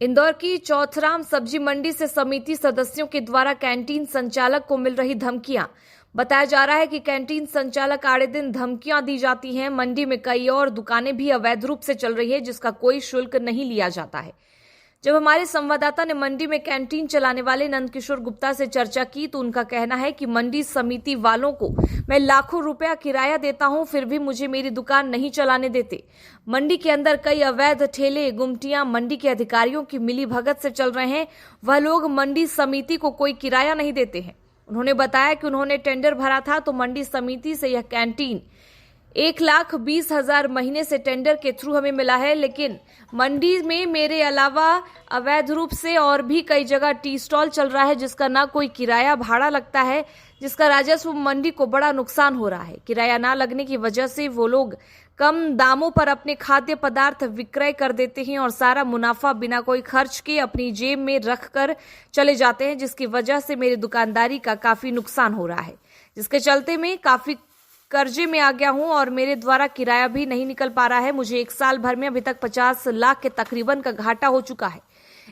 इंदौर की चौथराम सब्जी मंडी से समिति सदस्यों के द्वारा कैंटीन संचालक को मिल रही धमकियां। बताया जा रहा है कि कैंटीन संचालक आए दिन धमकियां दी जाती हैं। मंडी में कई और दुकानें भी अवैध रूप से चल रही है, जिसका कोई शुल्क नहीं लिया जाता है। जब हमारे संवाददाता ने मंडी में कैंटीन चलाने वाले नंदकिशोर गुप्ता से चर्चा की तो उनका कहना है कि मंडी समिति वालों को मैं लाखों रुपया किराया देता हूं, फिर भी मुझे मेरी दुकान नहीं चलाने देते। मंडी के अंदर कई अवैध ठेले गुमटियां मंडी के अधिकारियों की मिली भगत से चल रहे हैं। वह लोग मंडी समिति को कोई किराया नहीं देते हैं। उन्होंने बताया कि उन्होंने टेंडर भरा था तो मंडी समिति से यह कैंटीन 1,20,000 महीने से टेंडर के थ्रू हमें मिला है, लेकिन मंडी में मेरे अलावा अवैध रूप से और भी कई जगह टी स्टॉल चल रहा है, जिसका ना कोई किराया भाड़ा लगता है, जिसका राजस्व मंडी को बड़ा नुकसान हो रहा है। किराया ना लगने की वजह से वो लोग कम दामों पर अपने खाद्य पदार्थ विक्रय कर देते हैं और सारा मुनाफा बिना कोई खर्च के अपनी जेब में रख कर चले जाते हैं, जिसकी वजह से मेरी दुकानदारी का काफी नुकसान हो रहा है, जिसके चलते मैं काफी कर्जे में आ गया हूं और मेरे द्वारा किराया भी नहीं निकल पा रहा है। मुझे 1 साल भर में अभी तक 50 लाख के तकरीबन का घाटा हो चुका है।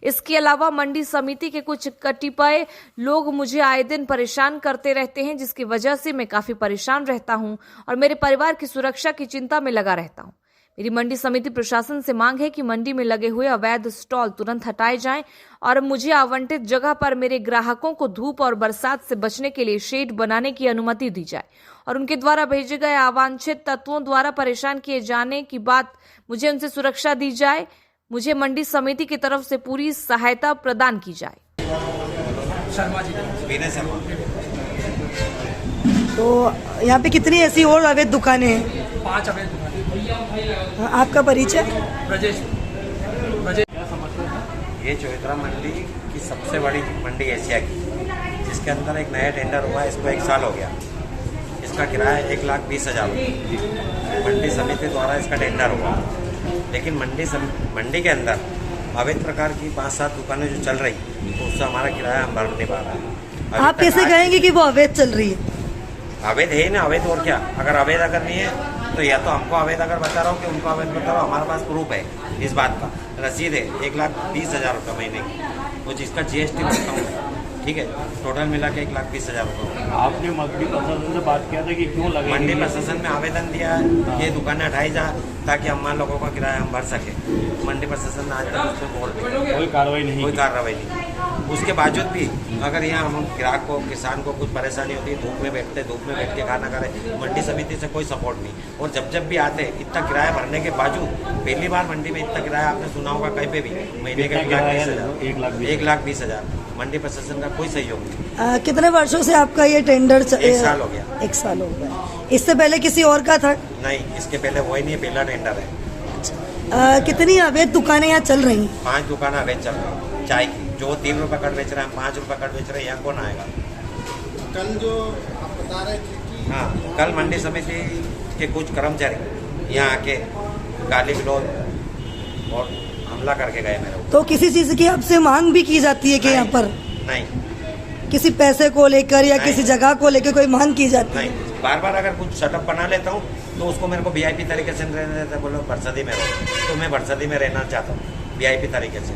इसके अलावा मंडी समिति के कुछ कतिपय लोग मुझे आए दिन परेशान करते रहते हैं, जिसकी वजह से मैं काफी परेशान रहता हूं और मेरे परिवार की सुरक्षा की चिंता में लगा रहता हूं। मेरी मंडी समिति प्रशासन से मांग है कि मंडी में लगे हुए अवैध स्टॉल तुरंत हटाए जाएं और मुझे आवंटित जगह पर मेरे ग्राहकों को धूप और बरसात से बचने के लिए शेड बनाने की अनुमति दी जाए और उनके द्वारा भेजे गए अवांछित तत्वों द्वारा परेशान किए जाने की बात मुझे उनसे सुरक्षा दी जाए। मुझे मंडी समिति की तरफ से पूरी सहायता प्रदान की जाए। तो यहाँ पे कितनी ऐसी और अवैध दुकानें हैं? 5 अवैध दुकानें। आपका परिचय? ब्रजेश। ये चौथराम मंडी की सबसे बड़ी मंडी एशिया की, जिसके अंदर एक नया टेंडर हुआ है। इसको 1 साल हो गया। इसका किराया 1,20,000 मंडी समिति द्वारा इसका टेंडर हुआ, लेकिन मंडी के अंदर अवैध प्रकार की 5-7 दुकानें जो चल रही, तो उससे हमारा किराया हम भर नहीं पा रहा है। आप कैसे कहेंगे कि वो अवैध चल रही है? अवैध है ना, अवैध और क्या। अगर अवैध अगर नहीं है तो या तो हमको अवैध अगर बता रहा हूँ कि उनको अवैध बता रहा हूँ, हमारे पास प्रूफ है इस बात का, रसीद है 1,20,000 रुपये महीने की, वो जिसका GST भरता हूँ। ठीक है, टोटल मिला के 1,20,000 रुपये। आपने मंडी प्रशासन से बात किया था कि क्यों लगे? मंडी प्रशासन में आवेदन दिया है ये दुकानें हटाई जा, ताकि हम लोगों का किराया हम भर सके। मंडी प्रशासन ने आज तक उस पर कोई कार्रवाई नहीं। उसके बावजूद भी अगर यहाँ हम ग्राहक को, किसान को कुछ परेशानी होती है, धूप में बैठ के खाना खा रहे, मंडी समिति से कोई सपोर्ट नहीं। और जब भी आते इतना किराया भरने के बावजूद, पहली बार मंडी में इतना किराया आपने सुना होगा कहीं पे भी, महीने का 1,20,000। मंडी प्रशासन का कोई सहयोग नहीं। कितने वर्षों से आपका ये टेंडर 1 साल हो गया। 1 साल हो गया। इससे पहले किसी और का था? नहीं, इसके पहले वही नहीं, पहला टेंडर है। कितनी अवैध दुकानें यहाँ चल रही? 5 दुकानें अवैध चल रही चाय की, जो 3 रुपये कट बेच रहे हैं, 5 रुपये कट बेच रहे हैं, यहाँ कौन आएगा? कल जो आप बता रहे थे कि हाँ, कल मंडी समिति के कुछ कर्मचारी यहाँ आके गाली गलौज और हमला करके गए मेरे ऊपर। तो किसी चीज की आपसे मांग भी की जाती है कि यहाँ पर? नहीं। किसी पैसे को लेकर या नहीं। किसी जगह को लेकर कोई मांग की जाती है? नहीं, बार अगर कुछ सेटअप बना लेता हूँ तो उसको मेरे को VIP तरीके से रहने देते, बोलो बरसदी में रहो, तो मैं बरसदी में रहना चाहता हूँ VIP तरीके से।